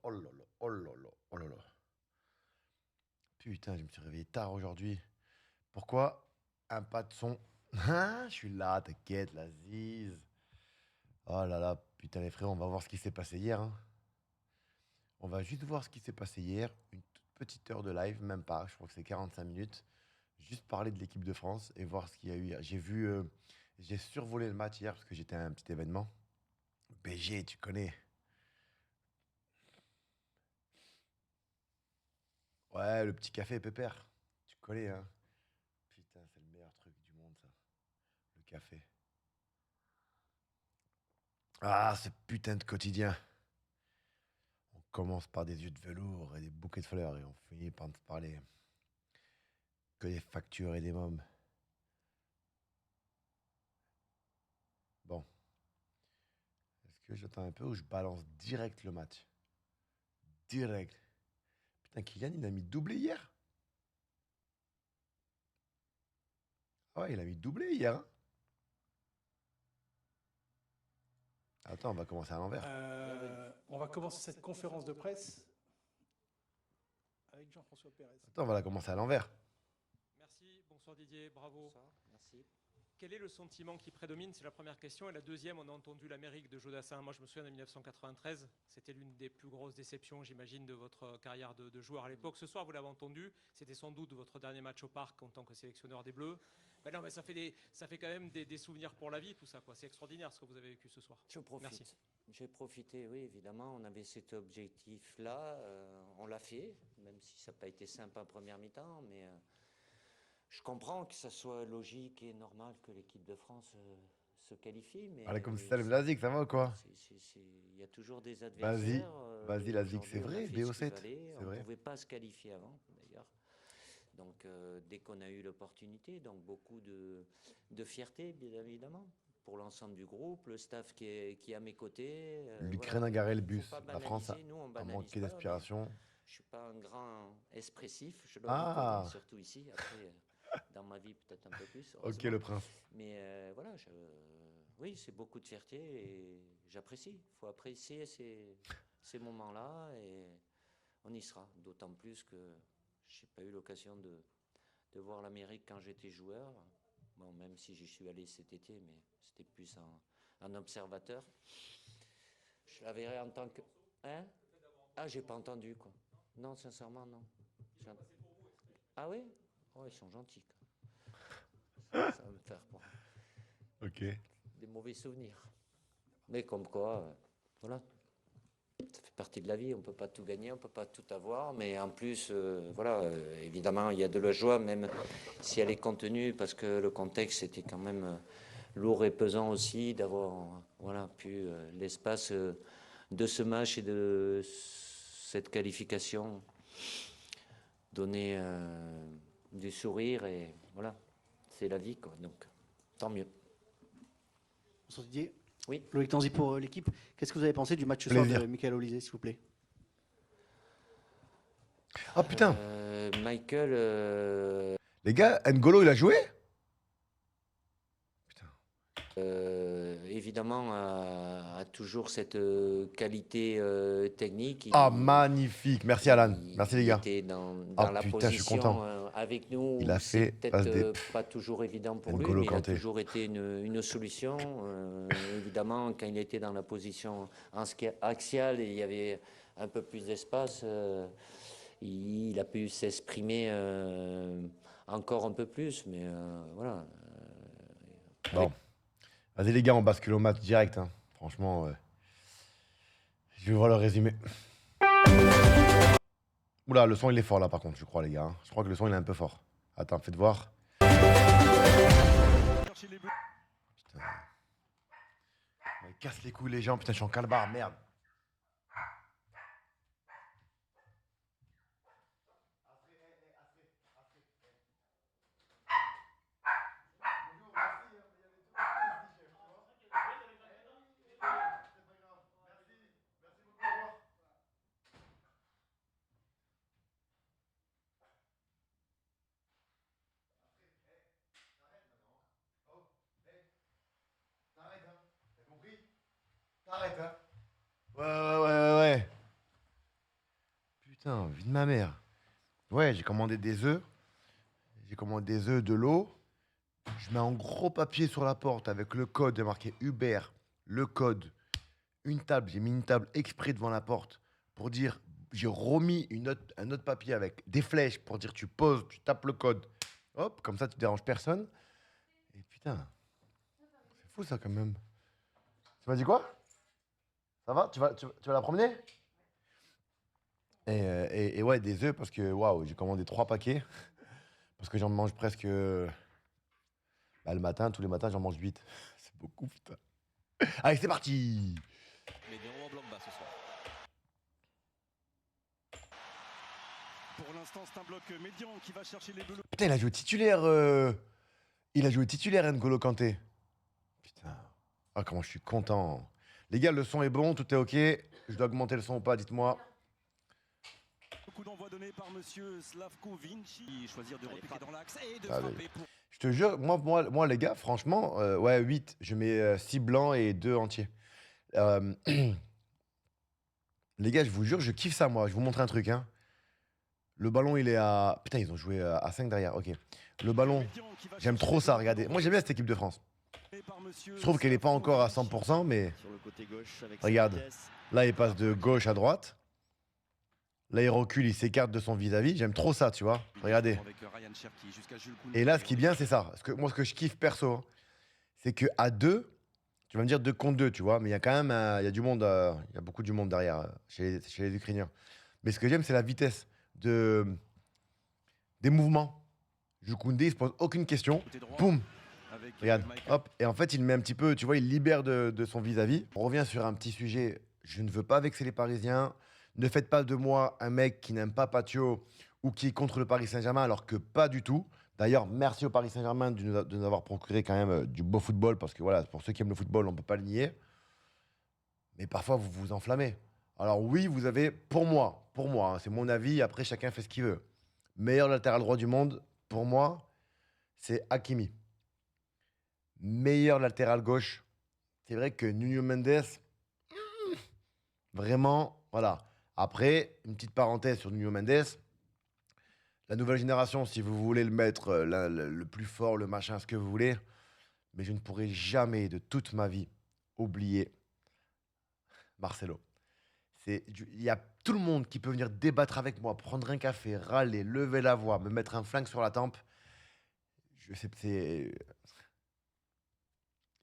oh là là, oh là là, oh là là. Putain, je me suis réveillé tard aujourd'hui. Pourquoi un pas de son? Hein, je suis là, t'inquiète, la zise. Oh là là, putain les frères, on va voir ce qui s'est passé hier, hein. On va juste voir ce qui s'est passé hier. Une toute petite heure de live, même pas, je crois que c'est 45 minutes. Juste parler de l'équipe de France et voir ce qu'il y a eu hier. J'ai survolé le match hier parce que j'étais à un petit événement. BG, tu connais. Ouais, le petit café pépère. Tu connais, hein. Putain, c'est le meilleur truc du monde, ça. Le café. Ah, ce putain de quotidien. On commence par des yeux de velours et des bouquets de fleurs et on finit par se parler que des factures et des mômes. Bon, est-ce que j'attends un peu ou je balance direct le match? Direct. Putain, Kylian, il a mis doublé hier. Ah ouais, il a mis doublé hier, hein. Attends, on va commencer à l'envers. On va commencer cette conférence de presse avec Jean-François Pérez. Attends, on va la commencer à l'envers. Merci, bonsoir Didier, bravo. Bonsoir, merci. Quel est le sentiment qui prédomine? C'est la première question. Et la deuxième, on a entendu l'Amérique de Jodassin. Moi, je me souviens de 1993. C'était l'une des plus grosses déceptions, j'imagine, de votre carrière de joueur à l'époque. Ce soir, vous l'avez entendu. C'était sans doute votre dernier match au parc en tant que sélectionneur des Bleus. Ben non, mais ça fait quand même des souvenirs pour la vie, tout ça, quoi. C'est extraordinaire ce que vous avez vécu ce soir. Je profite. Merci. J'ai profité, oui, évidemment. On avait cet objectif-là. On l'a fait, même si ça n'a pas été simple en première mi-temps. Mais je comprends que ça soit logique et normal que l'équipe de France se qualifie. Mais Allez, comme Salim Lazik, ça va ou quoi? il y a toujours des Vas-y, adversaires. vas-y, Lazik, c'est Aujourd'hui, on a vrai, fait ce qu'il BO7, fallait. c'est On ne vrai. pouvait pas se qualifier avant, d'ailleurs. Donc, dès qu'on a eu l'opportunité, donc beaucoup de fierté, bien évidemment, pour l'ensemble du groupe, le staff qui est à mes côtés. L'Ukraine a garé le Il ne bus. faut pas La France banaliser. Nous, on a banalise manqué pas, mais d'inspiration. je ne suis pas un grand expressif, je dois Ah, reconnaître, surtout ici. Après, dans ma vie, peut-être un peu plus, ok, heureusement. le prince. Mais voilà, oui, c'est beaucoup de fierté et j'apprécie. Il faut apprécier ces moments-là et on y sera. D'autant plus que je n'ai pas eu l'occasion de voir l'Amérique quand j'étais joueur. Bon, même si j'y suis allé cet été, mais c'était plus en observateur. Je la verrai en tant que... Hein? Ah, j'ai pas entendu, quoi. Non, sincèrement, non. Ah oui? Oh, ils sont gentils, quoi. Ça va me faire Ok. des mauvais souvenirs. Mais comme quoi, voilà, ça fait partie de la vie. On ne peut pas tout gagner, on ne peut pas tout avoir. Mais en plus, voilà, évidemment, il y a de la joie, même si elle est contenue, parce que le contexte était quand même lourd et pesant aussi, d'avoir voilà, pu l'espace de ce match et de cette qualification donner du sourire. Et voilà, c'est la vie, quoi. Donc, tant mieux. Bonsoir Didier. Oui. Loïc Tanzi pour l'équipe. Qu'est-ce que vous avez pensé du match ce soir de Michael Olise, s'il vous plaît? Ah putain, Michael, les gars, N'Golo, il a joué? Putain. évidemment, a toujours cette qualité technique. Ah, magnifique. Merci, Alan. Merci, les Il gars. était dans Ah la putain, je suis position content. avec nous. Il a C'est fait peut-être passe des... pas toujours évident pour lui, N'Golo mais il a Kanté. toujours été une solution. Évidemment, quand il était dans la position axiale et il y avait un peu plus d'espace, il a pu s'exprimer encore un peu plus. Mais voilà. Bon. Vas-y, les gars, on bascule au match direct, hein. Franchement, je vais voir le résumé. Oula, le son, il est fort, là, par contre, je crois, les gars, hein. Je crois que le son, il est un peu fort. Attends, faites voir. Putain. Il casse les couilles, les gens. Putain, je suis en calbar, merde. T'arrêtes, hein. Ouais. putain, vie de ma mère. Ouais, j'ai commandé des œufs. J'ai commandé des œufs, de l'eau. Je mets en gros papier sur la porte avec le code, il y a marqué Uber, le code, une table. J'ai mis une table exprès devant la porte pour dire, j'ai remis un autre papier avec des flèches pour dire tu poses, tu tapes le code. Hop, comme ça tu déranges personne. Et putain, c'est fou ça quand même. Tu m'as dit quoi? Ça va? Tu vas la promener? Et ouais, des œufs parce que waouh, j'ai commandé 3 paquets. Parce que j'en mange presque. Bah, le matin, tous les matins, j'en mange 8. C'est beaucoup, putain. Allez, c'est parti! Médian en bloc bas ce soir. Pour l'instant, c'est un bloc médian qui va chercher les bleus. Putain, il a joué titulaire. Il a joué titulaire, N'Golo Kanté. Putain. Ah, comment je suis content. Les gars, le son est bon, tout est ok. Je dois augmenter le son ou pas, dites-moi. Coup d'envoi donné par monsieur Slavko Vinci. Choisir de repiquer dans l'axe et de Allez. frapper pour. Je te jure, moi les gars, franchement, ouais, 8. Je mets 6 blancs et 2 entiers. Les gars, je vous jure, je kiffe ça, moi. Je vais vous montrer un truc, hein. Le ballon, il est à. Putain, ils ont joué à 5 derrière, ok. Le ballon, j'aime trop ça, regardez. Moi, j'aime bien cette équipe de France. Je trouve qu'elle n'est pas encore à 100%, mais Sur le côté gauche avec regarde. sa vitesse. là, il passe de gauche à droite. Là, il recule, il s'écarte de son vis-à-vis. J'aime trop ça, tu vois. Regardez. Avec Ryan Cherki jusqu'à Jules Koundé. Et là, ce qui est bien, c'est ça. Moi, ce que je kiffe perso, hein, c'est qu'à 2, tu vas me dire 2 contre 2, tu vois. Mais il y a quand même il y a du monde, il y a beaucoup du monde derrière chez les Ukrainiens. Mais ce que j'aime, c'est la vitesse des mouvements. Jules Koundé, il se pose aucune question. Côté droit, Boum, avec regarde, Michael. hop. Et en fait, il met un petit peu, tu vois, il libère de son vis-à-vis. On revient sur un petit sujet. Je ne veux pas vexer les Parisiens. Ne faites pas de moi un mec qui n'aime pas Patio ou qui est contre le Paris Saint-Germain, alors que pas du tout. D'ailleurs, merci au Paris Saint-Germain de nous avoir procuré quand même du beau football, parce que voilà, pour ceux qui aiment le football, on ne peut pas le nier. Mais parfois, vous vous enflammez. Alors oui, vous avez, pour moi, hein, c'est mon avis, après chacun fait ce qu'il veut. Meilleur latéral droit du monde, pour moi, c'est Hakimi. Meilleur latéral gauche, c'est vrai que Nuno Mendes, vraiment, voilà. Après, une petite parenthèse sur Nuno Mendes. La nouvelle génération, si vous voulez le mettre le plus fort, le machin, ce que vous voulez, mais je ne pourrai jamais de toute ma vie oublier Marcelo. Il y a tout le monde qui peut venir débattre avec moi, prendre un café, râler, lever la voix, me mettre un flingue sur la tempe.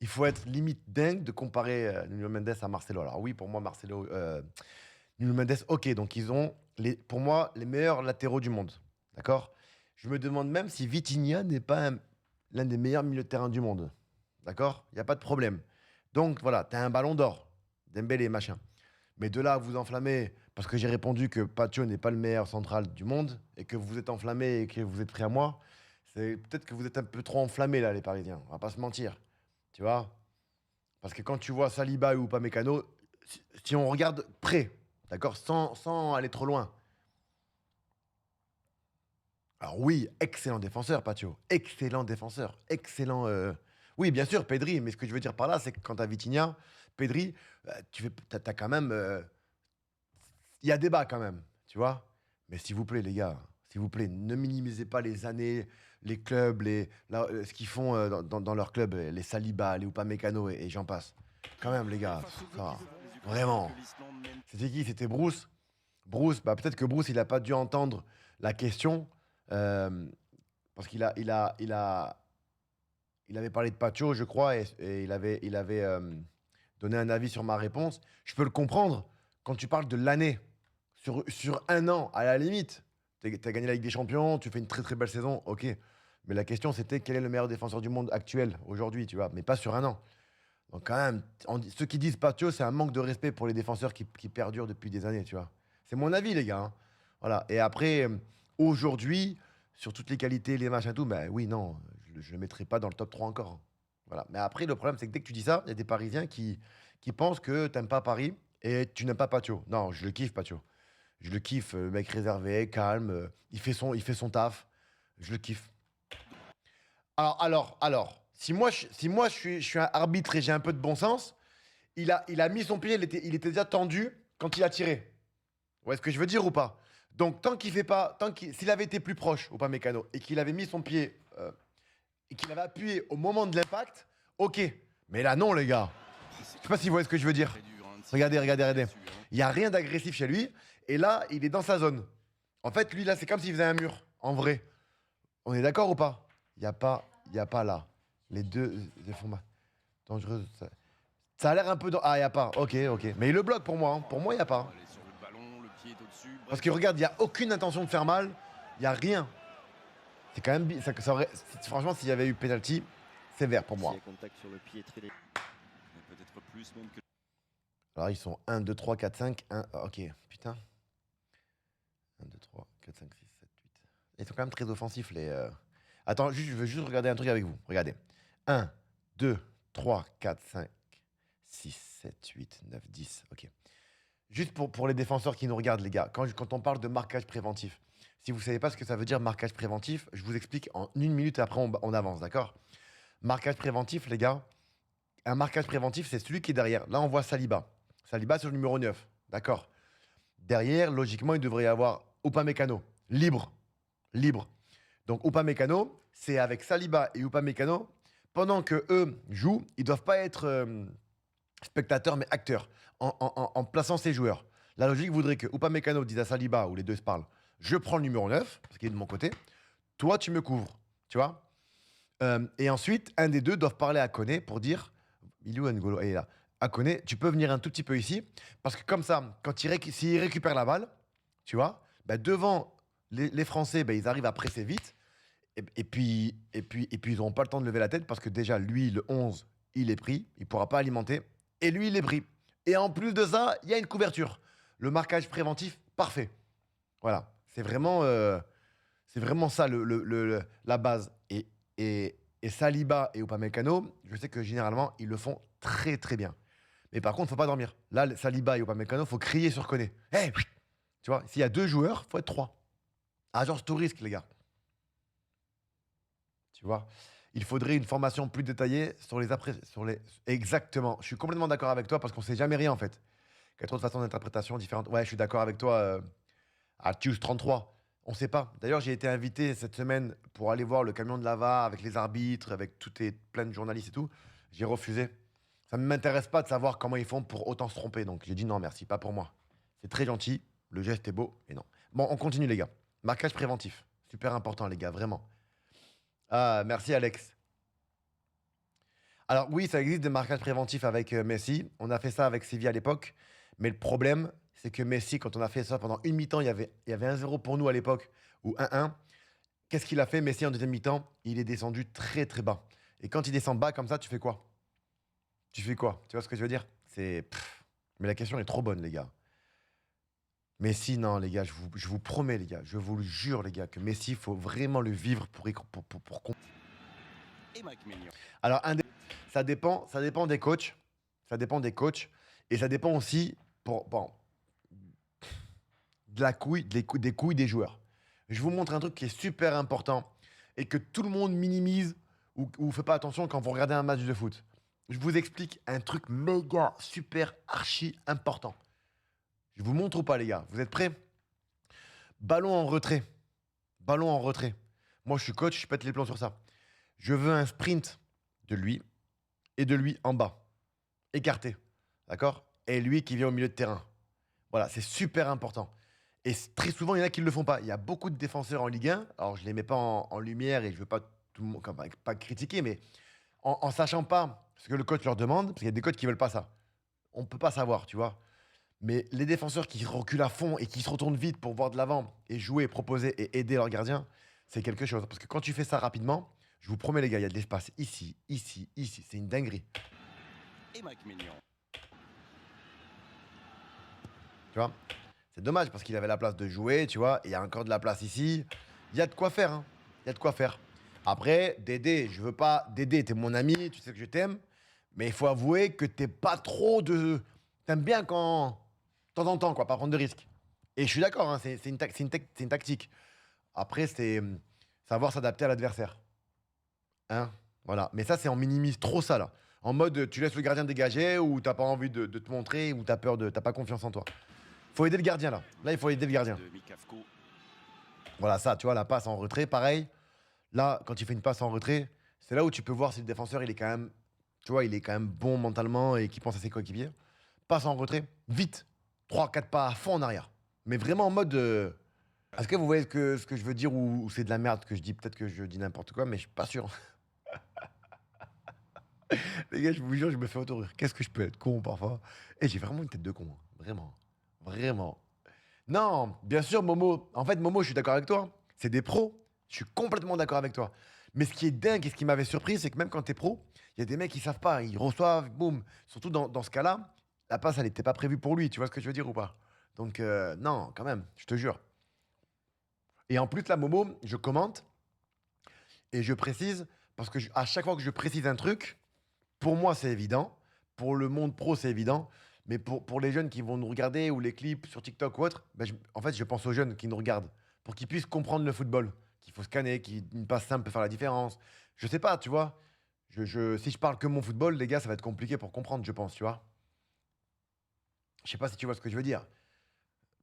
Il faut être limite dingue de comparer Nuno Mendes à Marcelo. Alors oui, pour moi, Nuno Mendes, ok, donc ils ont, pour moi, les meilleurs latéraux du monde. D'accord? Je me demande même si Vitinha n'est pas l'un des meilleurs milieux de terrain du monde. D'accord? Il n'y a pas de problème. Donc voilà, tu as un ballon d'or, Dembélé, machin. Mais de là à vous enflammer, parce que j'ai répondu que Patio n'est pas le meilleur central du monde, et que vous êtes enflammé et que vous êtes prêt à moi, c'est peut-être que vous êtes un peu trop enflammés là, les Parisiens. On va pas se mentir. Tu vois? Parce que quand tu vois Saliba ou Upamecano, si on regarde près, d'accord, sans aller trop loin. Alors oui, excellent défenseur, Patio. Excellent défenseur. Excellent. Oui, bien sûr, Pedri. Mais ce que je veux dire par là, c'est que quand tu as Vitinha, Pedri, t'as quand même. Il y a débat quand même, tu vois. Mais s'il vous plaît, les gars, s'il vous plaît, ne minimisez pas les années, les clubs, ce qu'ils font dans leur club, les Saliba, les Upamecano et j'en passe. Quand même, les gars, ça va. Vraiment. C'était qui? C'était Bruce. Bruce, bah, peut-être que Bruce, il n'a pas dû entendre la question parce qu'il il avait parlé de Pacho, je crois, et il avait donné un avis sur ma réponse. Je peux le comprendre quand tu parles de l'année. Sur un an, à la limite, tu as gagné la Ligue des Champions, tu fais une très très belle saison, ok. Mais la question, c'était quel est le meilleur défenseur du monde actuel, aujourd'hui, tu vois, mais pas sur un an. Donc quand même, ceux qui disent Patio, c'est un manque de respect pour les défenseurs qui perdurent depuis des années, tu vois. C'est mon avis, les gars. Hein. Voilà. Et après, aujourd'hui, sur toutes les qualités, les machins, tout, ben oui, non, je ne le mettrai pas dans le top 3 encore. Hein. Voilà. Mais après, le problème, c'est que dès que tu dis ça, il y a des Parisiens qui pensent que tu n'aimes pas Paris et tu n'aimes pas Patio. Non, je le kiffe, Patio. Je le kiffe, mec réservé, calme, il fait son taf. Je le kiffe. Alors, si moi je suis un arbitre et j'ai un peu de bon sens, il a mis son pied, il était déjà tendu quand il a tiré. Vous voyez ce que je veux dire ou pas? Donc, tant qu'il fait pas, s'il avait été plus proche, Upamecano, et qu'il avait mis son pied, et qu'il avait appuyé au moment de l'impact, ok. Mais là, non, les gars. Je sais pas si vous voyez ce que je veux dire. Regardez. Il n'y a rien d'agressif chez lui. Et là, il est dans sa zone. En fait, lui, là, c'est comme s'il faisait un mur, en vrai. On est d'accord ou pas? Il n'y a pas là. Les deux font dangereux. Ça a l'air un peu... Ah, il n'y a pas. Ok. Mais il le bloque pour moi. Hein. Pour moi, il n'y a pas. Parce que regarde, il n'y a aucune intention de faire mal. Il n'y a rien. C'est quand même... franchement, s'il y avait eu penalty, c'est vert pour moi. Contact sur le pied très peut-être plus même que... Alors, ils sont 1, 2, 3, 4, 5. 1... Ok, putain. 1, 2, 3, 4, 5, 6, 7, 8. Ils sont quand même très offensifs, les... Attends, je veux juste regarder un truc avec vous. Regardez. 1, 2, 3, 4, 5, 6, 7, 8, 9, 10. Ok. Juste pour les défenseurs qui nous regardent, les gars, quand on parle de marquage préventif, si vous ne savez pas ce que ça veut dire marquage préventif, je vous explique en 1 minute et après on avance, d'accord? Marquage préventif, les gars, un marquage préventif, c'est celui qui est derrière. Là, on voit Saliba. Saliba, c'est le numéro 9, d'accord? Derrière, logiquement, il devrait y avoir Upamecano, libre. Donc, Upamecano, c'est avec Saliba et Upamecano, pendant qu'eux jouent, ils ne doivent pas être spectateurs, mais acteurs, en plaçant ses joueurs. La logique voudrait que Upamecano dise à Saliba, ou les deux se parlent, je prends le numéro 9, parce qu'il est de mon côté, toi, tu me couvres, tu vois? Et ensuite, un des deux doivent parler à Koné pour dire, il est où N'Golo? Il est là. À Koné, tu peux venir un tout petit peu ici, parce que comme ça, s'il récupère la balle, tu vois, bah devant les Français, bah, ils arrivent à presser vite, et puis ils n'auront pas le temps de lever la tête, parce que déjà, lui, le 11, il est pris, il ne pourra pas alimenter, et lui, il est pris. Et en plus de ça, il y a une couverture. Le marquage préventif, parfait. Voilà, c'est vraiment ça la base. Et Saliba et Upamecano, je sais que généralement, ils le font très très bien. Mais par contre, il ne faut pas dormir. Là, Saliba et Upamecano, il faut crier sur Koné. Hey, tu vois, s'il y a 2 joueurs, il faut être 3. Agence tout risque, les gars. Tu vois, il faudrait une formation plus détaillée sur les Exactement. Je suis complètement d'accord avec toi parce qu'on ne sait jamais rien, en fait. Il y a trop de façons d'interprétation différentes. Ouais, je suis d'accord avec toi, Artius 33. On ne sait pas. D'ailleurs, j'ai été invité cette semaine pour aller voir le camion de lava avec les arbitres, avec plein de journalistes et tout. J'ai refusé. Ça ne m'intéresse pas de savoir comment ils font pour autant se tromper. Donc, j'ai dit non, merci, pas pour moi. C'est très gentil, le geste est beau, mais non. Bon, on continue, les gars. Marquage préventif. Super important, les gars, vraiment. Ah, merci, Alex. Alors, oui, ça existe des marquages préventifs avec Messi. On a fait ça avec Séville à l'époque. Mais le problème, c'est que Messi, quand on a fait ça pendant une mi-temps, il y avait 1-0 pour nous à l'époque, ou 1-1. Qu'est-ce qu'il a fait, Messi, en deuxième mi-temps? Il est descendu très, très bas. Et quand il descend bas comme ça, tu fais quoi? Tu vois ce que je veux dire? Mais la question est trop bonne, les gars. Messi, non, les gars, je vous promets, les gars, je vous le jure, les gars, que Messi, il faut vraiment le vivre pour comprendre. Alors, ça dépend des coachs. Ça dépend des coachs. Et ça dépend aussi des couilles des joueurs. Je vous montre un truc qui est super important et que tout le monde minimise ou ne fait pas attention quand vous regardez un match de foot. Je vous explique un truc méga, super, archi important. Je vous montre ou pas, les gars? Vous êtes prêts? Ballon en retrait. Moi, je suis coach, je pète les plombs sur ça. Je veux un sprint de lui et de lui en bas. Écarté. D'accord? Et lui qui vient au milieu de terrain. Voilà, c'est super important. Et très souvent, il y en a qui ne le font pas. Il y a beaucoup de défenseurs en Ligue 1. Alors, je ne les mets pas en lumière et je ne veux pas tout le monde pas critiquer, mais en sachant pas ce que le coach leur demande, parce qu'il y a des coachs qui ne veulent pas ça. On ne peut pas savoir, tu vois. Mais les défenseurs qui reculent à fond et qui se retournent vite pour voir de l'avant et jouer, proposer et aider leur gardien, c'est quelque chose. Parce que quand tu fais ça rapidement, je vous promets, les gars, il y a de l'espace ici. C'est une dinguerie. Et Mike Maignan. Tu vois? C'est dommage parce qu'il avait la place de jouer, tu vois. Il y a encore de la place ici. Il y a de quoi faire, hein. Il y a de quoi faire. Après, Dédé, je veux pas... Dédé, t'es mon ami, tu sais que je t'aime. Mais il faut avouer que t'es pas trop de... T'aimes bien quand... De temps en temps, quoi, pas prendre de risques. Et je suis d'accord, hein, c'est une tactique. Après, c'est savoir s'adapter à l'adversaire. Hein? Voilà. Mais ça, c'est on minimise trop ça, là. En mode, tu laisses le gardien dégager ou t'as pas envie de te montrer ou t'as peur t'as pas confiance en toi. Faut aider le gardien, là. Là, il faut aider le gardien. De Mikavko. Voilà, ça, tu vois, la passe en retrait, pareil. Là, quand il fait une passe en retrait, c'est là où tu peux voir si le défenseur, il est quand même, tu vois, il est quand même bon mentalement et qu'il pense à ses coéquipiers. Passe en retrait, vite. 3-4 pas à fond en arrière. Mais vraiment en mode... Est-ce que vous voyez ce que je veux dire ou c'est de la merde que je dis? Peut-être que je dis n'importe quoi, mais je suis pas sûr. Les gars, je vous jure, je me fais auto-rire. Qu'est-ce que je peux être con parfois? Et j'ai vraiment une tête de con. Hein. Vraiment. Vraiment. Non, bien sûr, Momo. En fait, Momo, je suis d'accord avec toi. C'est des pros. Je suis complètement d'accord avec toi. Mais ce qui est dingue et ce qui m'avait surpris, c'est que même quand t'es pro, il y a des mecs qui savent pas. Ils reçoivent, boum. Surtout dans ce cas-là, la passe, elle n'était pas prévue pour lui. Tu vois ce que je veux dire ou pas? Donc, non, quand même, je te jure. Et en plus, là, Momo, je commente et je précise, parce que à chaque fois que je précise un truc, pour moi, c'est évident. Pour le monde pro, c'est évident. Mais pour les jeunes qui vont nous regarder ou les clips sur TikTok ou autre, ben en fait, je pense aux jeunes qui nous regardent pour qu'ils puissent comprendre le football, qu'il faut scanner, qu'une passe simple peut faire la différence. Je sais pas, tu vois. Si je parle que mon football, les gars, ça va être compliqué pour comprendre, je pense, tu vois. Je sais pas si tu vois ce que je veux dire.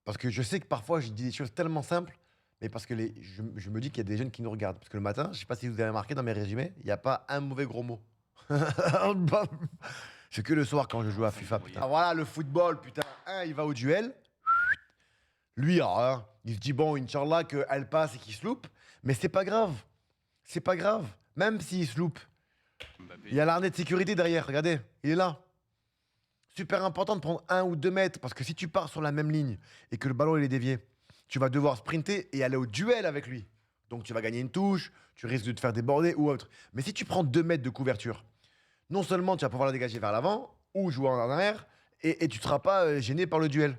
Parce que je sais que parfois, je dis des choses tellement simples, mais parce que je me dis qu'il y a des jeunes qui nous regardent. Parce que le matin, je sais pas si vous avez remarqué dans mes résumés, il n'y a pas un mauvais gros mot. C'est que le soir quand je joue à FIFA, putain. Ah, voilà, le football, putain. Il va au duel. Lui, alors, il se dit, bon, Inch'Allah, qu'elle passe et qu'il se loupe. Mais c'est pas grave. C'est pas grave. Même s'il se loupe. Il y a l'arnais de sécurité derrière, regardez. Il est là. Super important de prendre 1 ou 2 mètres. Parce que si tu pars sur la même ligne et que le ballon il est dévié, tu vas devoir sprinter et aller au duel avec lui. Donc tu vas gagner une touche, tu risques de te faire déborder ou autre. Mais si tu prends 2 mètres de couverture, non seulement tu vas pouvoir la dégager vers l'avant ou jouer en arrière et tu ne seras pas gêné par le duel.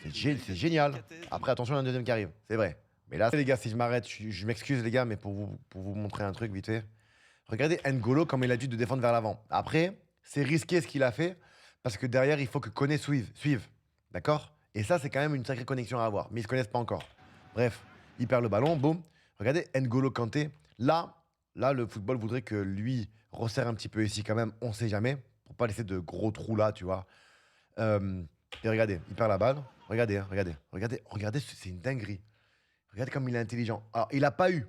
C'est génial. Après, attention, il y a un deuxième qui arrive. C'est vrai. Mais là, les gars, si je m'arrête, je m'excuse, les gars, mais pour vous montrer un truc vite fait. Regardez N'Golo comme il a dû de défendre vers l'avant. Après, c'est risqué ce qu'il a fait parce que derrière, il faut que Koné suive. D'accord? Et ça, c'est quand même une sacrée connexion à avoir. Mais ils ne se connaissent pas encore. Bref, il perd le ballon, boum. Regardez N'Golo Kanté. Là, le football voudrait que lui resserre un petit peu ici quand même. On ne sait jamais. Pour pas laisser de gros trous là, tu vois. Et regardez, il perd la balle. Regardez, hein, regardez, c'est une dinguerie. Regardez comme il est intelligent. Alors, il a pas eu,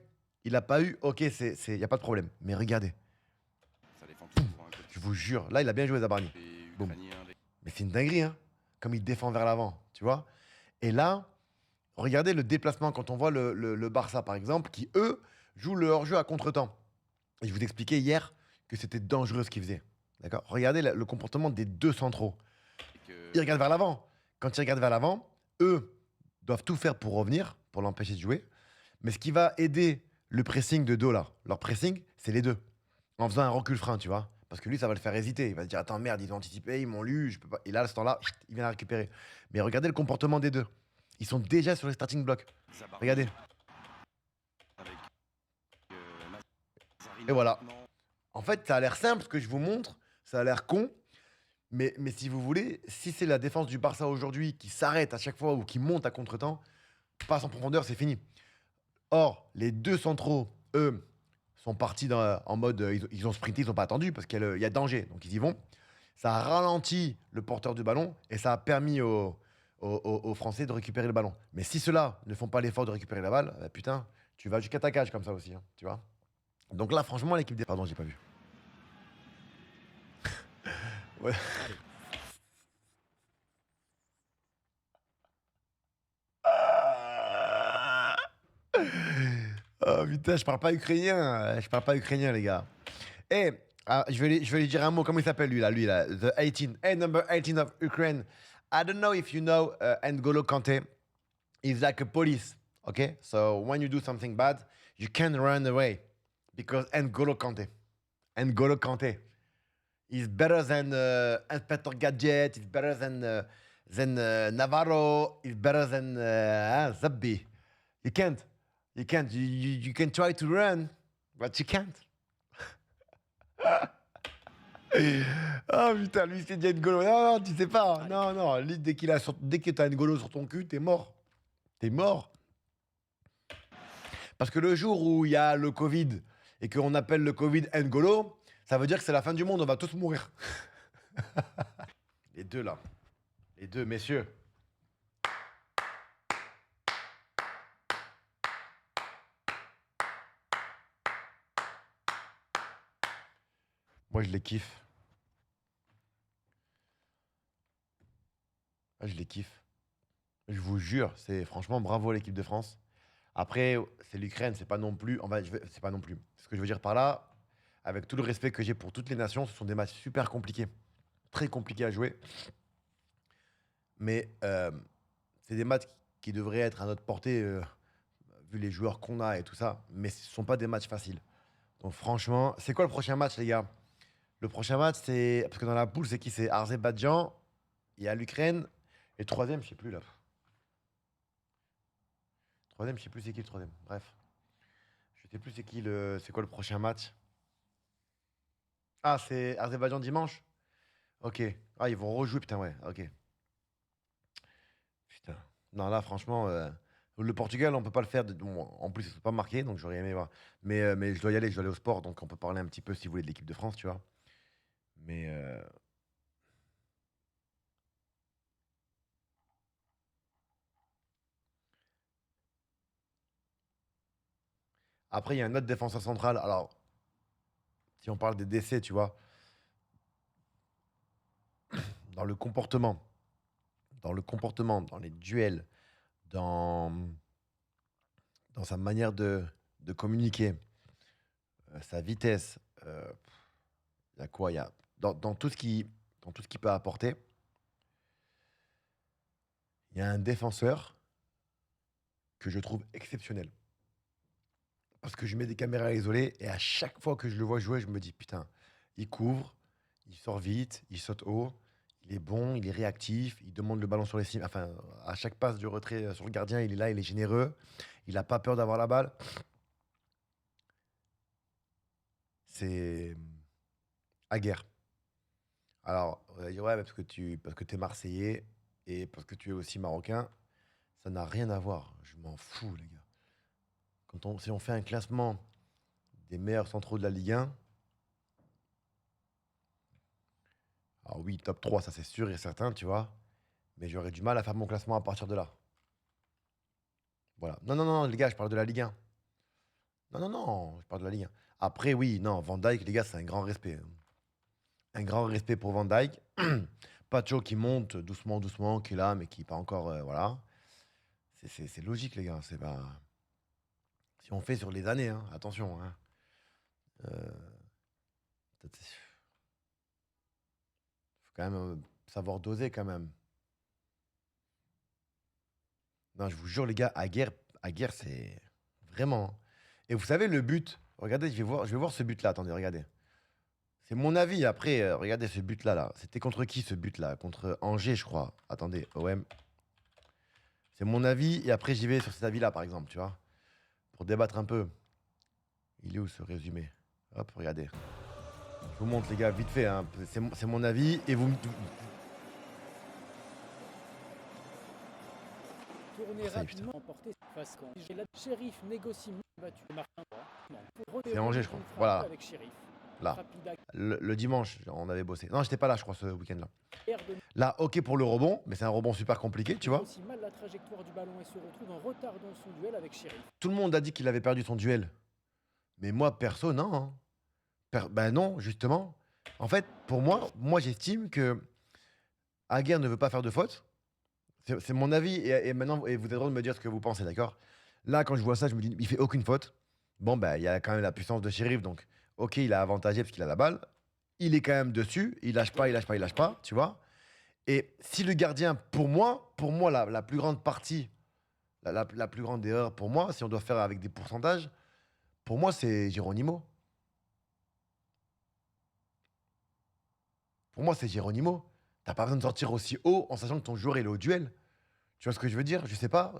ok, il n'y a pas de problème. Mais regardez, Ça défend toujours un côté je vous jure, là, il a bien joué Zabarni. Boum. ukrainien. Mais c'est une dinguerie, hein, comme il défend vers l'avant, tu vois. Et là, regardez le déplacement quand on voit le Barça, par exemple, qui, eux, jouent le hors-jeu à contre-temps. Et je vous expliquais hier que c'était dangereux ce qu'ils faisaient. D'accord? Regardez le comportement des 2 centraux. Ils regardent vers l'avant. Quand ils regardent vers l'avant, eux doivent tout faire pour revenir, pour l'empêcher de jouer. Mais ce qui va aider le pressing de dos là, leur pressing, c'est les deux. En faisant un recul frein, tu vois. Parce que lui, ça va le faire hésiter. Il va se dire, attends, merde, ils ont anticipé, ils m'ont lu, je peux pas. Et là, à ce temps-là, il vient la récupérer. Mais regardez le comportement des deux. Ils sont déjà sur les starting blocks. Zabarni Regardez. avec, Mazarino Et voilà. maintenant. En fait, ça a l'air simple ce que je vous montre. Ça a l'air con. Mais si vous voulez, si c'est la défense du Barça aujourd'hui qui s'arrête à chaque fois ou qui monte à contre-temps, passe en profondeur, c'est fini. Or, les 2 centraux, eux, sont partis en mode. Ils ont sprinté, ils n'ont pas attendu parce qu'il y a danger. Donc ils y vont. Ça a ralenti le porteur du ballon et ça a permis aux Français de récupérer le ballon. Mais si ceux-là ne font pas l'effort de récupérer la balle, bah, putain, tu vas jusqu'à ta cage comme ça aussi, hein, tu vois. Donc là, franchement, l'équipe des. Pardon, j'ai pas vu. Ouais. Oh putain, je parle pas ukrainien. Je parle pas ukrainien, les gars. Eh, je vais lui dire un mot. Comment il s'appelle, lui, là? The 18. Hey, number 18 of Ukraine. I don't know if you know N'Golo Kanté. He's like a police, okay? So when you do something bad, you can't run away. Because N'Golo Kanté. He's better than Inspector Gadget. He's better than Navarro. He's better than Zabbi. You can't. You can try to run, but you can't. Ah putain, lui c'est déjà N'Golo. Non, tu sais pas. Non. Lui, dès que t'as N'Golo sur ton cul, t'es mort. T'es mort. Parce que le jour où il y a le Covid et qu'on appelle le Covid N'Golo, ça veut dire que c'est la fin du monde, on va tous mourir. Les deux là. Les deux, messieurs. Moi, je les kiffe. Ah, je les kiffe. Je vous jure, c'est franchement bravo à l'équipe de France. Après, c'est l'Ukraine, c'est pas non plus. C'est pas non plus. Ce que je veux dire par là, avec tout le respect que j'ai pour toutes les nations, ce sont des matchs super compliqués, très compliqués à jouer. Mais c'est des matchs qui devraient être à notre portée, vu les joueurs qu'on a et tout ça. Mais ce ne sont pas des matchs faciles. Donc franchement, c'est quoi le prochain match, les gars? Le prochain match, c'est. Parce que dans la poule, c'est qui? C'est Azerbaïdjan, il y a l'Ukraine, et le troisième, je sais plus là. Troisième, je sais plus c'est qui le troisième. Bref. Je sais plus c'est qui le. C'est quoi le prochain match? Ah, c'est Azerbaïdjan dimanche? Ok. Ah, ils vont rejouer, putain, ouais. Ok. Putain. Non, là, franchement, le Portugal, on peut pas le faire. Bon, en plus, ils sont pas marqués, donc j'aurais aimé voir. Mais je dois y aller, je dois aller au sport, donc on peut parler un petit peu, si vous voulez, de l'équipe de France, tu vois. Mais après, il y a un autre défenseur central. Alors, si on parle des décès, tu vois, dans le comportement, dans les duels, dans, dans sa manière de communiquer, sa vitesse, il y a quoi? Il y a, dans tout ce qu'il peut apporter, il y a un défenseur que je trouve exceptionnel. Parce que je mets des caméras isolées et à chaque fois que je le vois jouer, je me dis putain, il couvre, il sort vite, il saute haut, il est bon, il est réactif, il demande le ballon sur les cimes. Enfin, à chaque passe du retrait sur le gardien, il est là, il est généreux, il n'a pas peur d'avoir la balle. C'est Aguerre. Alors, on va dire ouais, mais parce que tu es Marseillais et parce que tu es aussi Marocain, ça n'a rien à voir. Je m'en fous, les gars. Si on fait un classement des meilleurs centraux de la Ligue 1, alors oui, top 3, ça c'est sûr et certain, tu vois. Mais j'aurais du mal à faire mon classement à partir de là. Voilà. Non, non, non, les gars, je parle de la Ligue 1. Non, non, non, je parle de la Ligue 1. Après, oui, non, Van Dijk, les gars, c'est un grand respect, hein. Un grand respect pour Van Dijk. Pacho qui monte doucement, doucement, qui est là, mais qui n'est pas encore. Voilà. C'est logique, les gars. C'est pas. Si on fait sur les années, hein, attention, hein. Euh, faut quand même savoir doser, quand même. Non, je vous jure, les gars, à guerre, c'est vraiment, hein. Et vous savez, le but, regardez, je vais voir ce but-là. Attendez, regardez. C'est mon avis. Après, regardez ce but-là. Là. C'était contre qui ce but-là? Contre Angers, je crois. Attendez, OM. C'est mon avis. Et après, j'y vais sur cet avis-là, par exemple, tu vois. Pour débattre un peu. Il est où ce résumé? Hop, regardez. Je vous montre, les gars, vite fait, hein. C'est mon avis. Et vous. Tourné Ça y est, rapidement, emporté face quand Sheriff négocie battu Martin pour C'est Angers, je crois. une frappe Voilà. avec Sheriff. Là. Rapide à Le dimanche, on avait bossé. Non, j'étais pas là, je crois, ce week-end-là. guerre de Là, ok pour le rebond, mais c'est un rebond super compliqué, tu vois. aussi mal la trajectoire du ballon et se retrouve en retard dans son duel avec Sheriff. Tout le monde a dit qu'il avait perdu son duel. Mais moi, perso, non, hein. Ben non, justement. En fait, pour moi j'estime que Aguerre ne veut pas faire de faute. C'est mon avis. Et maintenant, et vous avez le droit de me dire ce que vous pensez, d'accord? Là, quand je vois ça, je me dis, il fait aucune faute. Bon, ben, il y a quand même la puissance de Sheriff. Donc, ok, il a avantagé parce qu'il a la balle. Il est quand même dessus. Il lâche pas, il lâche pas, il lâche pas, tu vois. Et si le gardien, pour moi la plus grande partie, la plus grande erreur pour moi, si on doit faire avec des pourcentages, pour moi, c'est Geronimo. Pour moi, c'est Geronimo. T'as pas besoin de sortir aussi haut en sachant que ton joueur il est au duel. Tu vois ce que je veux dire? Je sais pas.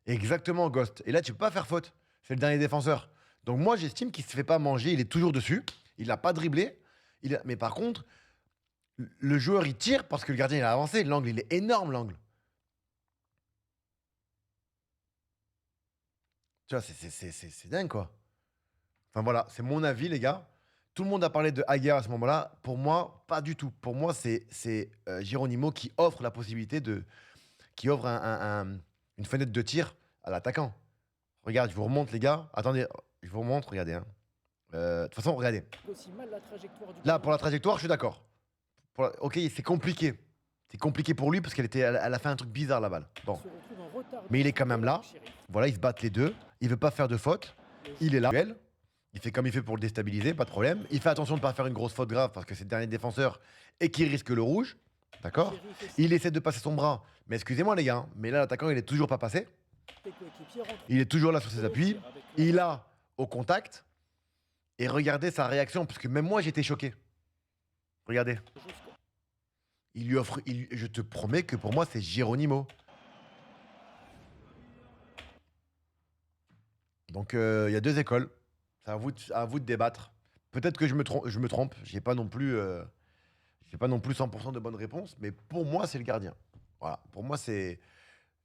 Exactement, Ghost. Et là, tu peux pas faire faute. C'est le dernier défenseur. Donc moi, j'estime qu'il se fait pas manger. Il est toujours dessus. Il n'a pas dribblé. Mais par contre, le joueur, il tire parce que le gardien, il a avancé. L'angle, il est énorme, l'angle. Tu vois, c'est dingue, quoi. Enfin, voilà, c'est mon avis, les gars. Tout le monde a parlé de Hager à ce moment-là. Pour moi, pas du tout. Pour moi, c'est Geronimo qui offre la possibilité de... qui offre une fenêtre de tir à l'attaquant. Regarde, je vous remonte, les gars. Attendez, je vous remonte, regardez, hein. De toute façon, regardez. Aussi mal la trajectoire du Là, pour la trajectoire, je suis d'accord. Ok, c'est compliqué. C'est compliqué pour lui parce elle a fait un truc bizarre, la balle. Bon. se retrouve en retard Mais il est dans quand même là. Chérif. Voilà, ils se battent les deux. Il veut pas faire de faute. Il est là. Il fait comme il fait pour le déstabiliser, pas de problème. Il fait attention de ne pas faire une grosse faute grave parce que c'est le dernier défenseur et qu'il risque le rouge. D'accord. Chérif et Il essaie de passer son bras. Mais excusez-moi, les gars, hein, mais là, l'attaquant, il est toujours pas passé. ses coéquipiers rentrent Il est toujours là sur ses appuis. avec la- Il a au contact. Et regardez sa réaction, parce que même moi, j'étais choqué. Regardez. Il lui offre. Je te promets que pour moi, c'est Geronimo. Donc, il y a deux écoles. C'est à vous de débattre. Peut-être que je me trompe. J'ai pas non plus 100% de bonnes réponses. Mais pour moi, c'est le gardien. Voilà. Pour moi, c'est.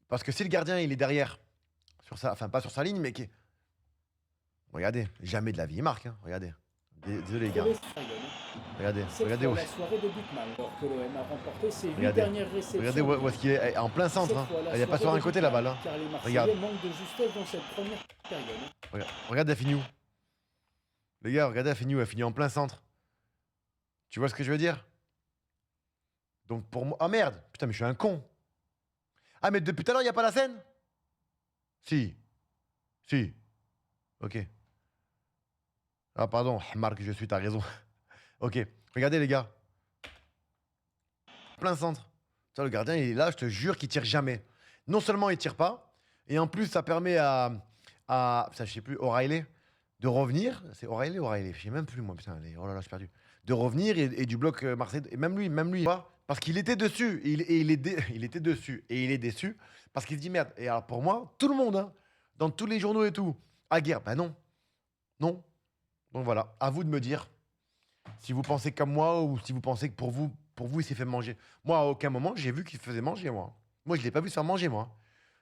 Parce que si le gardien, il est derrière, enfin, pas sur sa ligne, mais qui. Regardez, jamais de la vie, il marque. Hein. Regardez. Désolé, les gars. Regardez, Cette regardez fois, où, la soirée débute mal, alors que l'OM a remporté ses 8 Regardez. dernières réceptions. regardez où est-ce qu'il est. En plein centre. Cette Hein. fois, la Il n'y a pas soirée sur un côté débute la mal, balle. Hein. Car les Regarde. Marseillais manquent de justesse dans cette première période. Regarde, elle finit où? Les gars, regardez, elle finit où? Elle finit en plein centre. Tu vois ce que je veux dire? Donc pour moi. Ah merde! Putain, mais je suis un con. Ah, mais depuis tout à l'heure, il n'y a pas la scène? Si. Si. Ok. Ah, pardon, Marc, je suis, t'as raison. Ok. Regardez, les gars. Plein centre. Ça, le gardien, il est là, je te jure qu'il tire jamais. Non seulement il tire pas, et en plus, ça permet à ça, je sais plus, O'Reilly, de revenir. C'est O'Reilly ou O'Reilly? Je sais même plus, moi, putain. Oh là là, je suis perdu. De revenir et du bloc Marseille. Et même lui, tu vois, parce qu'il était dessus. Il était dessus. Et il est déçu parce qu'il se dit merde. Et alors, pour moi, tout le monde, hein, dans tous les journaux et tout, Aguerre, ben non. Non. Donc voilà, à vous de me dire si vous pensez comme moi ou si vous pensez que pour vous, il s'est fait manger. Moi, à aucun moment, j'ai vu qu'il se faisait manger, moi. Moi, je l'ai pas vu se faire manger, moi.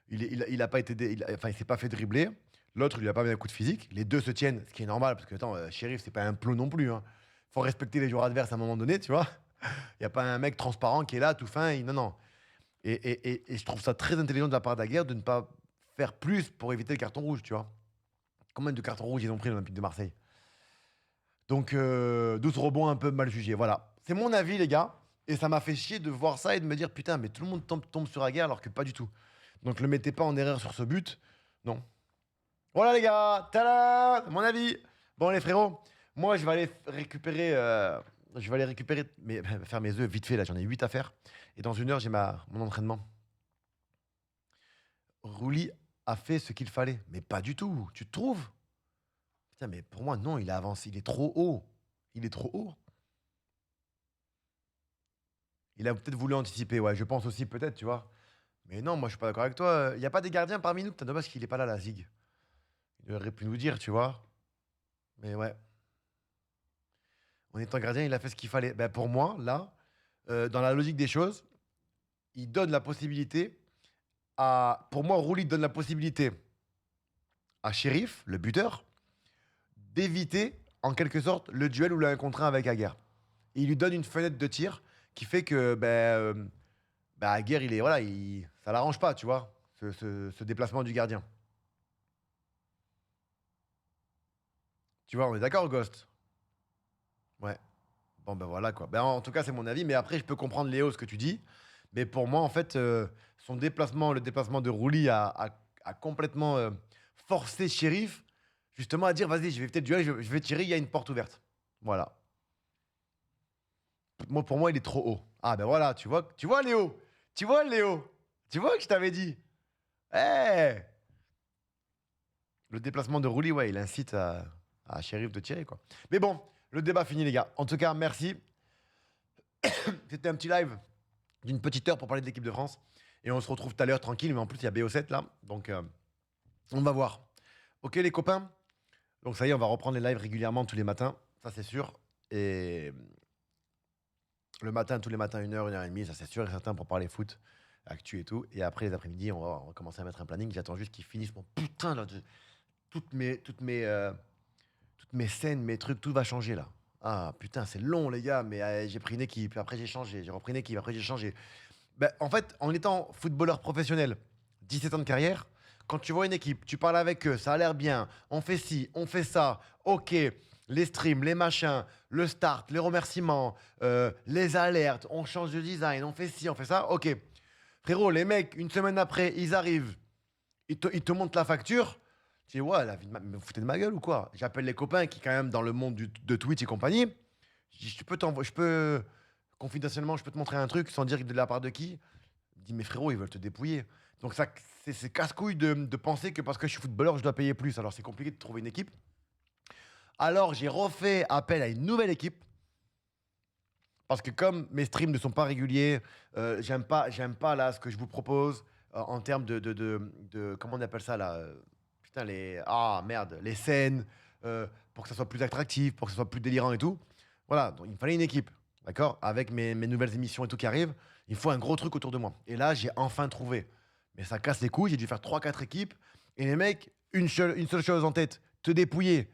Il a pas été, enfin, il s'est pas fait dribbler. L'autre, il lui a pas mis un coup de physique. Les deux se tiennent, ce qui est normal parce que attends, Chérif, c'est pas un plot non plus. Hein. Faut respecter les joueurs adverses à un moment donné, tu vois. Il y a pas un mec transparent qui est là, tout fin. Non, non. Et je trouve ça très intelligent de la part d'Aguerre de ne pas faire plus pour éviter le carton rouge, tu vois. Combien de cartons rouges ils ont pris l'Olympique de Marseille? Donc, 12 rebonds un peu mal jugés. Voilà. C'est mon avis, les gars. Et ça m'a fait chier de voir ça et de me dire, putain, mais tout le monde tombe sur Aguerre alors que pas du tout. Donc, le mettez pas en erreur sur ce but. Non. Voilà, les gars. Tada! Mon avis. Bon, les frérots, moi, je vais aller récupérer. Faire mes œufs vite fait. Là, j'en ai 8 à faire. Et dans 1 heure, j'ai mon entraînement. Rouli a fait ce qu'il fallait. Mais pas du tout. Tu te trouves? Putain, mais pour moi, non, il a avancé. Il est trop haut. Il est trop haut. Il a peut-être voulu anticiper. Ouais, je pense aussi, peut-être, tu vois. Mais non, moi, je suis pas d'accord avec toi. Il n'y a pas des gardiens parmi nous. Putain, dommage qu'il est pas là, la Zig. Il aurait pu nous dire, tu vois. Mais ouais. En étant gardien, il a fait ce qu'il fallait. Ben, pour moi, là, dans la logique des choses, il donne la possibilité à. Pour moi, Rouli donne la possibilité à Chérif, le buteur, d'éviter, en quelque sorte, le duel ou le 1 contre 1 avec Aguerre. Et il lui donne une fenêtre de tir qui fait que Aguerre, ça l'arrange pas, tu vois, ce déplacement du gardien. Tu vois, on est d'accord, Ghost? Ouais. Bon, ben voilà, quoi. Ben, en tout cas, c'est mon avis. Mais après, je peux comprendre, Léo, ce que tu dis. Mais pour moi, en fait, le déplacement de Rouli a complètement forcé Chérif justement à dire, vas-y, je vais peut-être duel, je vais tirer, il y a une porte ouverte. Voilà. Pour moi, il est trop haut. Ah, ben voilà, tu vois, Léo? Tu vois, Léo? Tu vois que je t'avais dit? Eh! Le déplacement de Rouli, ouais, il incite à Chérif de tirer, quoi. Mais bon, le débat fini, les gars. En tout cas, merci. C'était un petit live d'une petite heure pour parler de l'équipe de France. Et on se retrouve tout à l'heure tranquille. Mais en plus, il y a BO7 là. Donc, on va voir. Ok, les copains? Donc, ça y est, on va reprendre les lives régulièrement tous les matins. Ça, c'est sûr. Et le matin, tous les matins, 1 heure, 1 heure et demie. Ça, c'est sûr et certain pour parler foot, actu et tout. Et après, les après-midi, on va commencer à mettre un planning. J'attends juste qu'ils finissent mon putain là, toutes mes scènes, mes trucs, tout va changer là. Ah putain, c'est long les gars, mais j'ai pris une équipe, après j'ai changé, j'ai repris une équipe, après j'ai changé. Ben, en fait, en étant footballeur professionnel, 17 ans de carrière, quand tu vois une équipe, tu parles avec eux, ça a l'air bien, on fait ci, on fait ça, ok, les streams, les machins, le start, les remerciements, les alertes, on change de design, on fait ci, on fait ça. Ok. Frérot, les mecs, une semaine après, ils arrivent, ils te montrent la facture. Tu dis, ouais, vous vous foutez de ma gueule ou quoi? J'appelle les copains qui, quand même, dans le monde de Twitch et compagnie. Je dis, confidentiellement, je peux te montrer un truc sans dire de la part de qui. Il dit, mais frérot, ils veulent te dépouiller. Donc, ça, c'est casse-couille de penser que parce que je suis footballeur, je dois payer plus. Alors, c'est compliqué de trouver une équipe. Alors, j'ai refait appel à une nouvelle équipe. Parce que comme mes streams ne sont pas réguliers, j'aime pas là ce que je vous propose en termes de comment on appelle ça là putain les scènes pour que ça soit plus attractif, pour que ça soit plus délirant et tout. Voilà, donc il me fallait une équipe, d'accord, avec mes nouvelles émissions et tout qui arrivent. Il faut un gros truc autour de moi. Et là, j'ai enfin trouvé. Mais ça casse les couilles. J'ai dû faire 3-4 équipes et les mecs, une seule chose en tête, te dépouiller.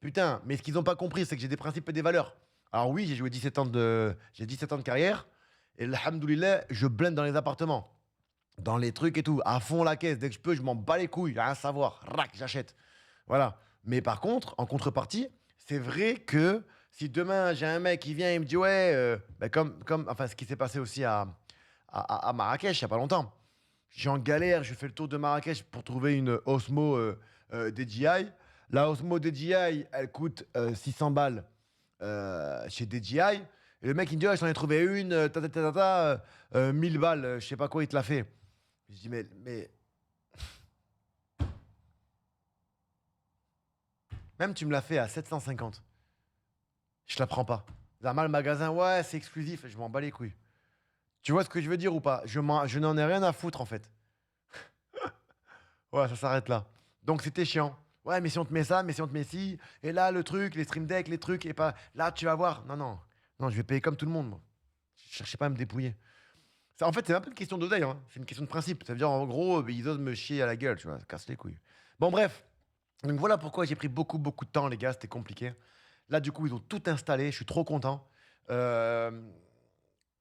Putain, mais ce qu'ils n'ont pas compris, c'est que j'ai des principes et des valeurs. Alors oui, j'ai 17 ans de carrière et alhamdoulilah, je blinde dans les appartements, dans les trucs et tout, à fond la caisse. Dès que je peux, je m'en bats les couilles, rien à savoir. Rac, j'achète. Voilà. Mais par contre, en contrepartie, c'est vrai que si demain j'ai un mec qui vient et me dit ouais, comme enfin ce qui s'est passé aussi à Marrakech il y a pas longtemps. Je suis en galère, je fais le tour de Marrakech pour trouver une Osmo DJI. La Osmo DJI, elle coûte 600 balles. Chez DJI, et le mec il me dit j'en ai trouvé une 1000 balles, je sais pas quoi il te l'a fait. Je dis mais même tu me l'as fait à 750, je la prends pas. Zama, le magasin, ouais c'est exclusif, je m'en bats les couilles. Tu vois ce que je veux dire ou pas? Je n'en ai rien à foutre en fait. Ouais, ça s'arrête là. Donc c'était chiant. Ouais, mais si on te met ça, mais si on te met ci, et là, le truc, les stream decks, les trucs, et pas. Là, tu vas voir. Non, je vais payer comme tout le monde, moi. Je cherchais pas à me dépouiller. En fait, c'est un peu une question d'oseille, hein. C'est une question de principe. Ça veut dire, en gros, ils osent me chier à la gueule, tu vois, ça casse les couilles. Bon, bref. Donc voilà pourquoi j'ai pris beaucoup de temps, les gars, c'était compliqué. Là, du coup, ils ont tout installé, je suis trop content. Le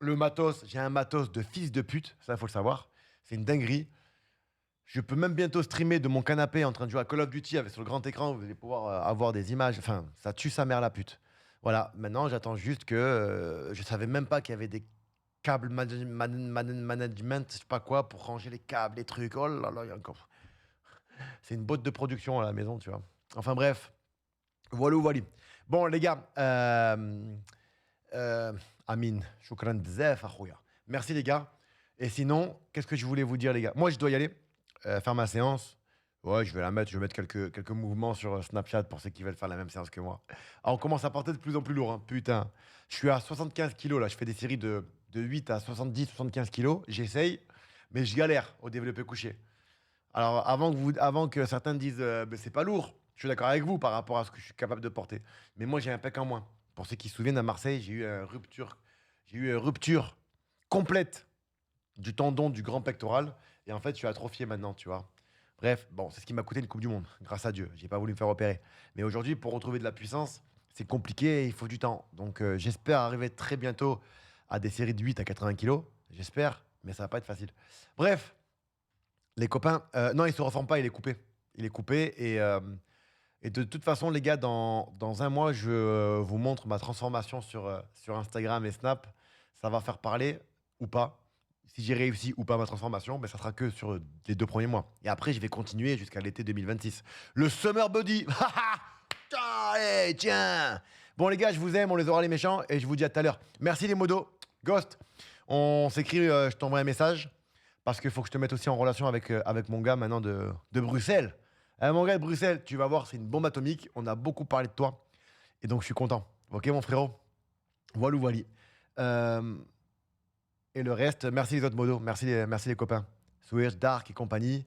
matos, j'ai un matos de fils de pute, ça, il faut le savoir. C'est une dinguerie. Je peux même bientôt streamer de mon canapé en train de jouer à Call of Duty avec sur le grand écran. Vous allez pouvoir avoir des images. Enfin, ça tue sa mère la pute. Voilà, maintenant j'attends juste que je savais même pas qu'il y avait des câbles management, je sais pas quoi, pour ranger les câbles, les trucs. Oh là là, il y a encore. C'est une boîte de production à la maison, tu vois. Enfin bref, voilà. Bon les gars, Amin, shukran bzaf akhouya. Merci les gars. Et sinon, qu'est-ce que je voulais vous dire les gars? Moi je dois y aller. Faire ma séance. Ouais, je vais mettre quelques mouvements sur Snapchat pour ceux qui veulent faire la même séance que moi. Alors, on commence à porter de plus en plus lourd, hein. Putain. Je suis à 75 kilos, là. Je fais des séries de 8 à 70, 75 kilos. J'essaye, mais je galère au développé couché. Alors, avant que certains disent c'est pas lourd, je suis d'accord avec vous par rapport à ce que je suis capable de porter. Mais moi, j'ai un pec en moins. Pour ceux qui se souviennent, à Marseille, j'ai eu une rupture complète du tendon du grand pectoral. Et en fait, je suis atrophié maintenant, tu vois. Bref, bon, c'est ce qui m'a coûté une Coupe du Monde, grâce à Dieu. J'ai pas voulu me faire opérer. Mais aujourd'hui, pour retrouver de la puissance, c'est compliqué et il faut du temps. Donc, j'espère arriver très bientôt à des séries de 8 à 80 kilos. J'espère, mais ça va pas être facile. Bref, les copains... non, il se reforme pas, il est coupé. Il est coupé et de toute façon, les gars, dans un mois, je vous montre ma transformation sur Instagram et Snap. Ça va faire parler ou pas. Si j'ai réussi ou pas ma transformation, ben ça sera que sur les 2 premiers mois. Et après, je vais continuer jusqu'à l'été 2026. Le Summer Body. Allez, tiens. Bon, les gars, je vous aime, on les aura les méchants. Et je vous dis à tout à l'heure. Merci les modos. Ghost, on s'écrit, je t'envoie un message. Parce qu'il faut que je te mette aussi en relation avec mon gars maintenant de Bruxelles. Mon gars de Bruxelles, tu vas voir, c'est une bombe atomique. On a beaucoup parlé de toi. Et donc, je suis content. Ok, mon frérot? Voilà. Et le reste, merci les autres modos, merci les copains. Switch, Dark et compagnie,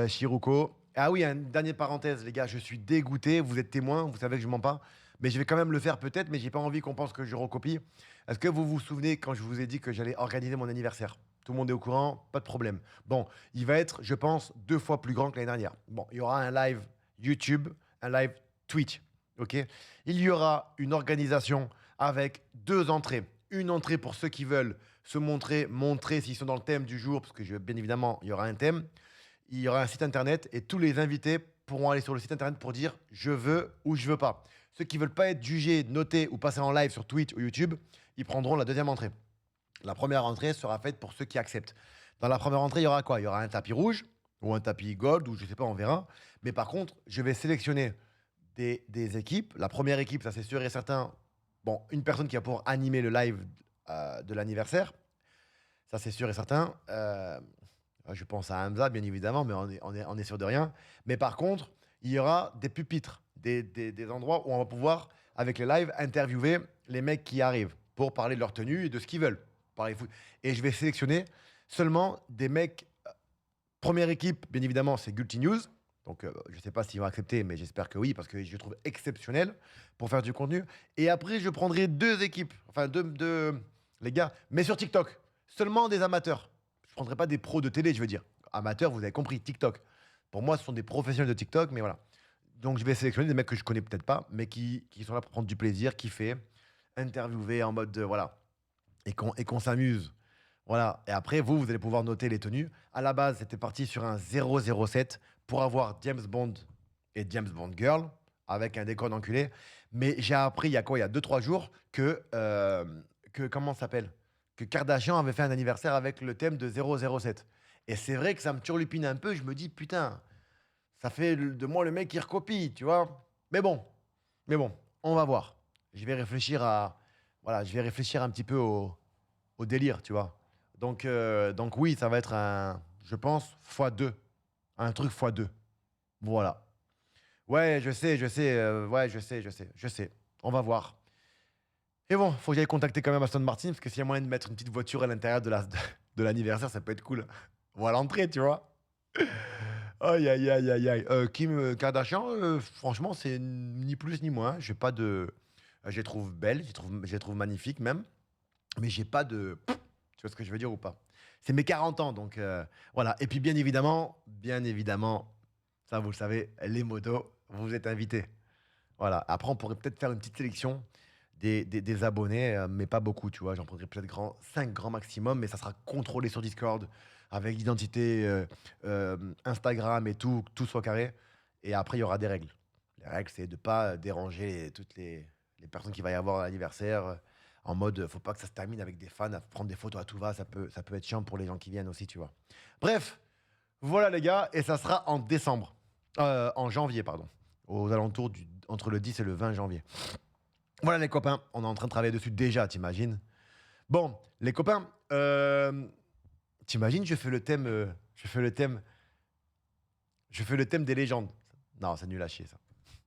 Shiruko. Ah oui, une dernière parenthèse, les gars, je suis dégoûté, vous êtes témoins, vous savez que je mens pas, mais je vais quand même le faire peut-être, mais j'ai pas envie qu'on pense que je recopie. Est-ce que vous vous souvenez quand je vous ai dit que j'allais organiser mon anniversaire? Tout le monde est au courant, pas de problème. Bon, il va être, je pense, 2 fois plus grand que l'année dernière. Bon, il y aura un live YouTube, un live Twitch, ok? Il y aura une organisation avec 2 entrées. Une entrée pour ceux qui veulent se montrer s'ils sont dans le thème du jour, parce que bien évidemment, il y aura un thème. Il y aura un site internet et tous les invités pourront aller sur le site internet pour dire je veux ou je veux pas. Ceux qui veulent pas être jugés, notés ou passer en live sur Twitch ou YouTube, ils prendront la deuxième entrée. La première entrée sera faite pour ceux qui acceptent. Dans la première entrée, il y aura quoi? Il y aura un tapis rouge ou un tapis gold, ou je sais pas, on verra. Mais par contre, je vais sélectionner des équipes. La première équipe, ça c'est sûr et certain. Bon, une personne qui va pouvoir animer le live de l'anniversaire. Ça c'est sûr et certain. Je pense à Hamza, bien évidemment, mais on est sûr de rien. Mais par contre, il y aura des pupitres, des endroits où on va pouvoir, avec les lives, interviewer les mecs qui arrivent pour parler de leur tenue et de ce qu'ils veulent. Parler foot. Et je vais sélectionner seulement des mecs. Première équipe, bien évidemment, c'est Guilty News. Donc, je ne sais pas s'ils vont accepter, mais j'espère que oui, parce que je les trouve exceptionnels pour faire du contenu. Et après, je prendrai deux équipes, enfin deux les gars, mais sur TikTok. Seulement des amateurs. Je ne prendrai pas des pros de télé, je veux dire. Amateurs, vous avez compris, TikTok. Pour moi, ce sont des professionnels de TikTok, mais voilà. Donc, je vais sélectionner des mecs que je connais peut-être pas, mais qui sont là pour prendre du plaisir, kiffer, interviewer en mode voilà. Et qu'on s'amuse. Voilà. Et après, vous allez pouvoir noter les tenues. À la base, c'était parti sur un 007 pour avoir James Bond et James Bond Girl avec un décor d'enculé. Mais j'ai appris il y a 2-3 jours que comment ça s'appelle? Que Kardashian avait fait un anniversaire avec le thème de 007. Et c'est vrai que ça me turlupine un peu. Je me dis, putain, ça fait de moi le mec qui recopie, tu vois. Mais bon, on va voir. Je vais réfléchir un petit peu au délire, tu vois. Donc oui, ça va être je pense, x2. Un truc x2. Voilà. Ouais, je sais. Je sais. On va voir. Et bon, faut que j'aille contacter quand même Aston Martin, parce que s'il y a moyen de mettre une petite voiture à l'intérieur de l'anniversaire, ça peut être cool. Ou à l'entrée, tu vois. Aïe, aïe, aïe, aïe, aïe. Kim Kardashian, franchement, c'est ni plus ni moins. J'ai pas de... Je les trouve belles, je les trouve magnifiques même. Mais j'ai pas de... Tu vois ce que je veux dire ou pas? C'est mes 40 ans, donc voilà. Et puis bien évidemment, ça vous le savez, les modos, vous êtes invités. Voilà. Après, on pourrait peut-être faire une petite sélection des abonnés, mais pas beaucoup, tu vois. J'en prendrai peut-être 5 grands maximum, mais ça sera contrôlé sur Discord, avec l'identité Instagram et tout soit carré. Et après, il y aura des règles. Les règles, c'est de ne pas déranger toutes les personnes qui va y avoir à l'anniversaire. En mode, faut pas que ça se termine avec des fans à prendre des photos à tout va. Ça peut être chiant pour les gens qui viennent aussi, tu vois. Bref, voilà les gars, et ça sera en janvier, pardon. Aux alentours entre le 10 et le 20 janvier. Voilà les copains, on est en train de travailler dessus déjà, t'imagines? Bon, les copains, t'imagines, je fais le thème des légendes. Non, c'est nul à chier ça.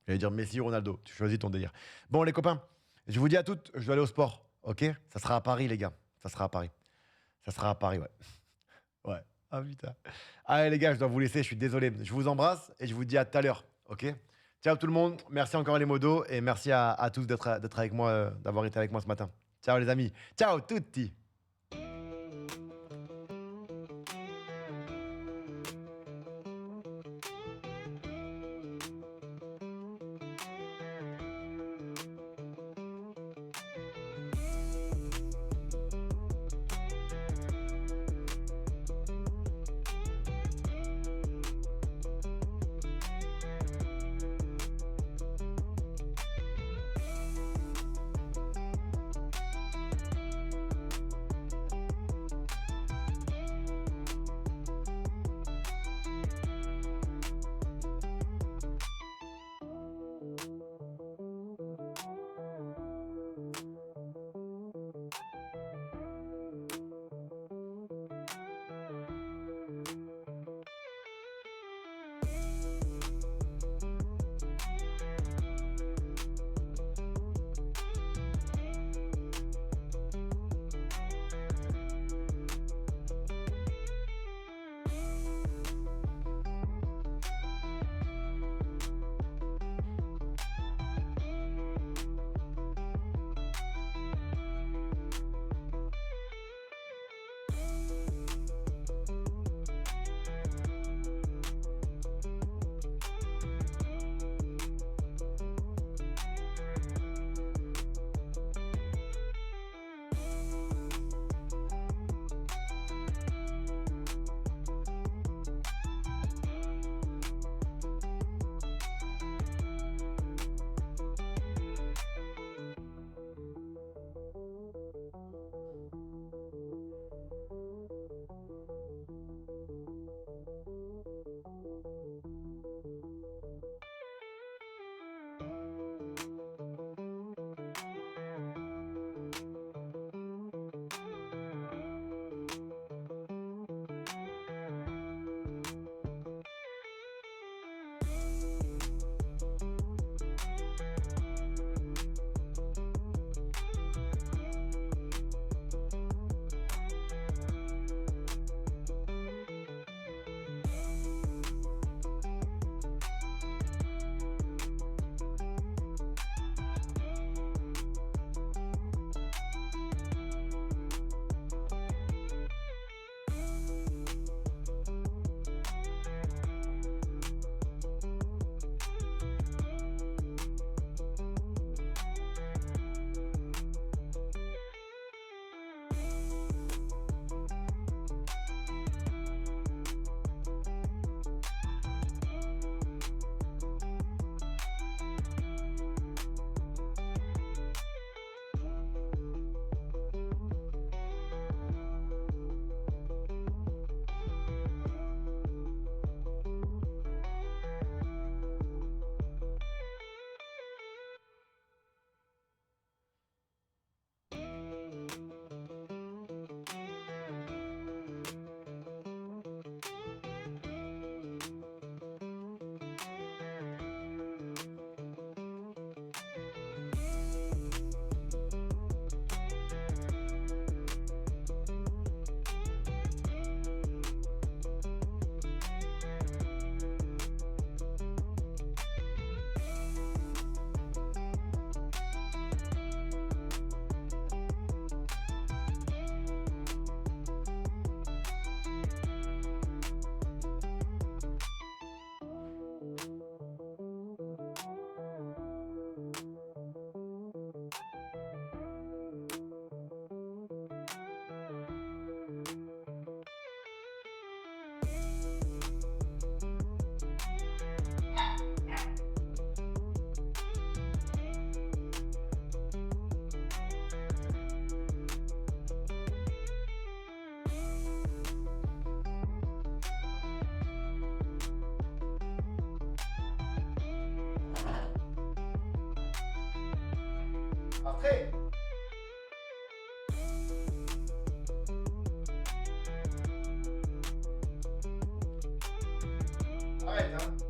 J'allais dire Messi ou Ronaldo, tu choisis ton délire. Bon les copains, je vous dis à toutes, je dois aller au sport, ok? Ça sera à Paris les gars, ça sera à Paris, ouais. Ouais, ah putain. Allez les gars, je dois vous laisser, je suis désolé. Je vous embrasse et je vous dis à tout à l'heure, ok? Ciao tout le monde, merci encore les modos et merci à tous d'être avec moi, d'avoir été avec moi ce matin. Ciao les amis, ciao tutti. Entrez. Arrête, hein.